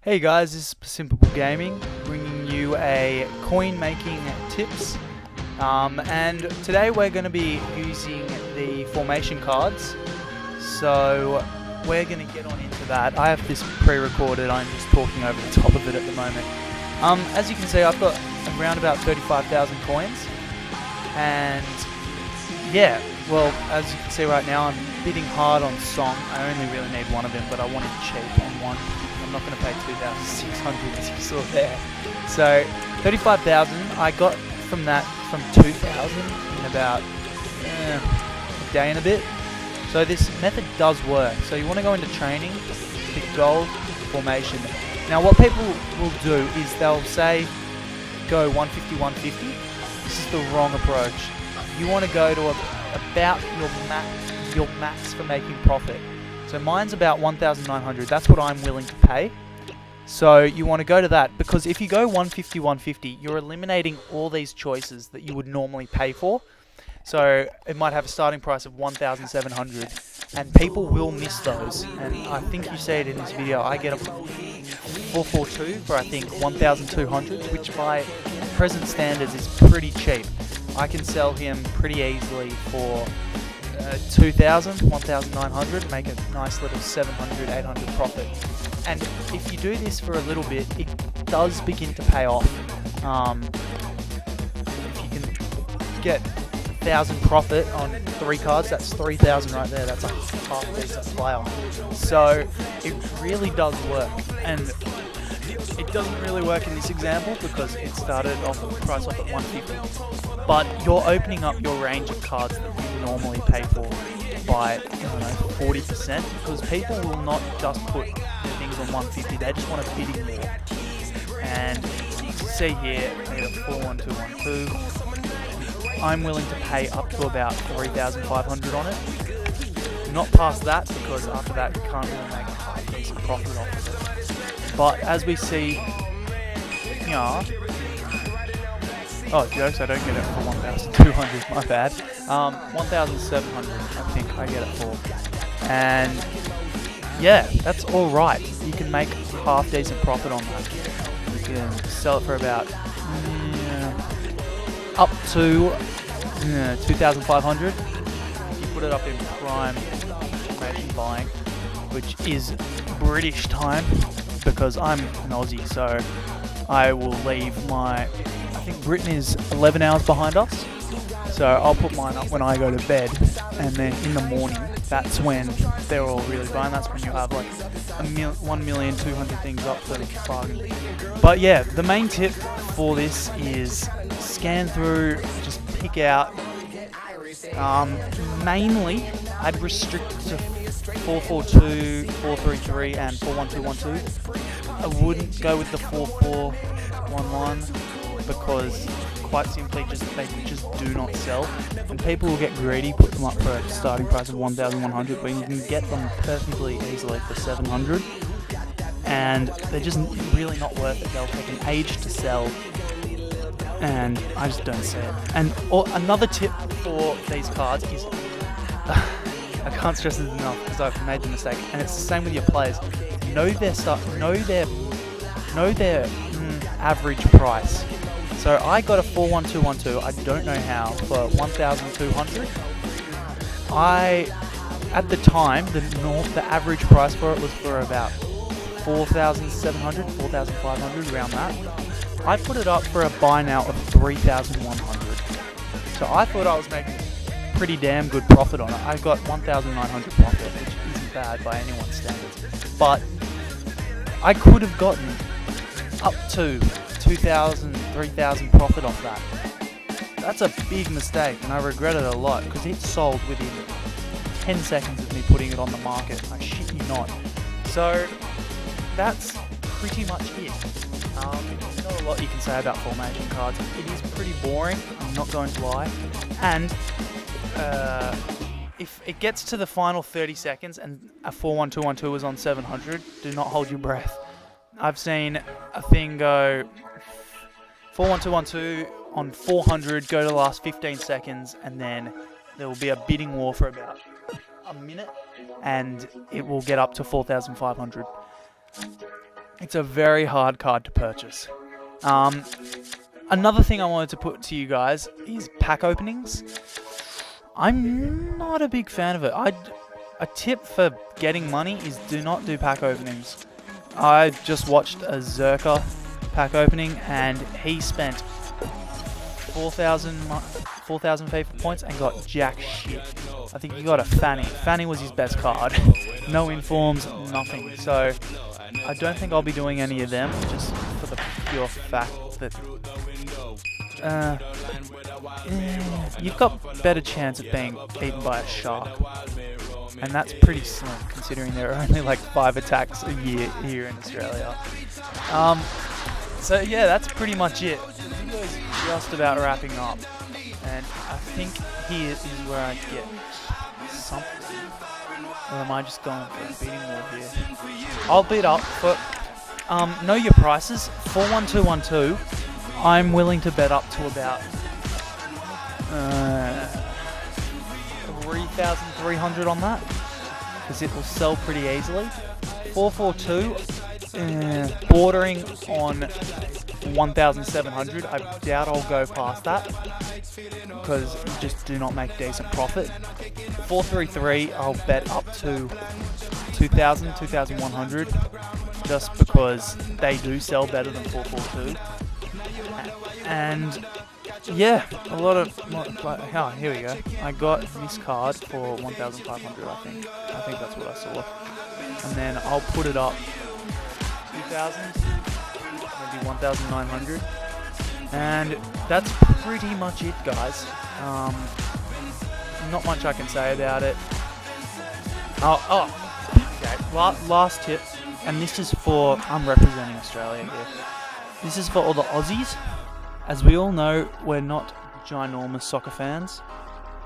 Hey guys, this is Simple Gaming, bringing you a coin making tips. And today we're going to be using the formation cards. So we're going to get on into that. I have this pre-recorded, I'm just talking over the top of it at the moment. As you can see, I've got around about 35,000 coins. And yeah, well, as you can see right now, I'm bidding hard on Song. I only really need one of them, but I wanted cheap on one. I'm not going to pay 2,600 as you saw there. So 35,000, I got from 2,000 in about a day and a bit. So this method does work. So you want to go into training, pick gold, formation. Now what people will do is they'll say go 150, 150. This is the wrong approach. You want to go to about your max for making profit. So mine's about 1,900. That's what I'm willing to pay. So you want to go to that, because if you go 150, 150, you're eliminating all these choices that you would normally pay for. So it might have a starting price of 1,700, and people will miss those. And I think you see it in this video. I get a 442 for I think 1,200, which by present standards is pretty cheap. I can sell him pretty easily for 2,000, 1,900, make a nice little 700, 800 profit. And if you do this for a little bit, it does begin to pay off. If you can get 1,000 profit on 3 cards, that's 3,000 right there. That's a half decent player. So it really does work. And it doesn't really work in this example because it started off with the price off at 150. But you're opening up your range of cards that you normally pay for by, 40%, because people will not just put things on 150, they just want a bidding war. And you can see here, I need a 41212. I'm willing to pay up to about 3,500 on it. Not past that, because after that you can't really make a half decent profit off of it. But as we see here, oh jokes, I don't get it for 1,200, my bad. 1,700 I think I get it for. And yeah, that's alright. You can make half decent profit on that. You can sell it for about up to 2,500. You put it up in prime information buying, which is British time, because I'm an Aussie, so I will leave I think Britain is 11 hours behind us, so I'll put mine up when I go to bed, and then in the morning, that's when they're all really buying. That's when you have like 1,200,000 things up for the bargain. But yeah, the main tip for this is scan through, just pick out. Mainly, I'd restrict to 442, 433, and 41212. I wouldn't go with the 4411 because, quite simply, they just do not sell. And people will get greedy, put them up for a starting price of 1,100, but you can get them perfectly easily for 700. And they're just really not worth it. They'll take an age to sell, and I just don't see it. And another tip for these cards is, I can't stress this enough because I've made the mistake, and it's the same with your players. Know their average price. So I got a 41212. I don't know how, for 1,200. At the time, the average price for it was for about 4,700, 4,500, around that. I put it up for a buy now of 3,100. So I thought I was making pretty damn good profit on it. I got 1,900 profit, which isn't bad by anyone's standards. But I could have gotten up to 2,000, 3,000 profit off that. That's a big mistake, and I regret it a lot, because it sold within 10 seconds of me putting it on the market. I shit you not. So that's pretty much it. There's not a lot you can say about formation cards. It is pretty boring, I'm not going to lie. And if it gets to the final 30 seconds and a 41212 is on 700, do not hold your breath. I've seen a thing go 41212 on 400, go to the last 15 seconds, and then there will be a bidding war for about a minute, and it will get up to 4,500. It's a very hard card to purchase. Another thing I wanted to put to you guys is pack openings. I'm not a big fan of it. A tip for getting money is do not do pack openings. I just watched a Zerka pack opening and he spent 4,000 FIFA points and got jack shit. I think he got a Fanny. Fanny was his best card. No informs, nothing. So I don't think I'll be doing any of them, just for the pure fact that you've got better chance of being eaten by a shark. And that's pretty slim, considering there are only like 5 attacks a year here in Australia. So yeah, that's pretty much it. The video is just about wrapping up. And I think here is where I get something. Or am I just going for a beating war here? I'll beat up, but know your prices. 41212, I'm willing to bet up to about 3,300 on that, because it will sell pretty easily. 442, bordering on 1,700. I doubt I'll go past that, because you just do not make decent profit. 433, I'll bet up to 2,000, 2,100, just because they do sell better than 442. And yeah, a lot of, oh, here we go. I got this card for 1,500, I think. I think that's what I saw. And then I'll put it up 2,000, maybe 1,900. And that's pretty much it, guys. Not much I can say about it. Okay, last tip, and this is for, I'm representing Australia here. This is for all the Aussies. As we all know, we're not ginormous soccer fans,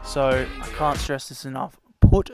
so I can't stress this enough. Put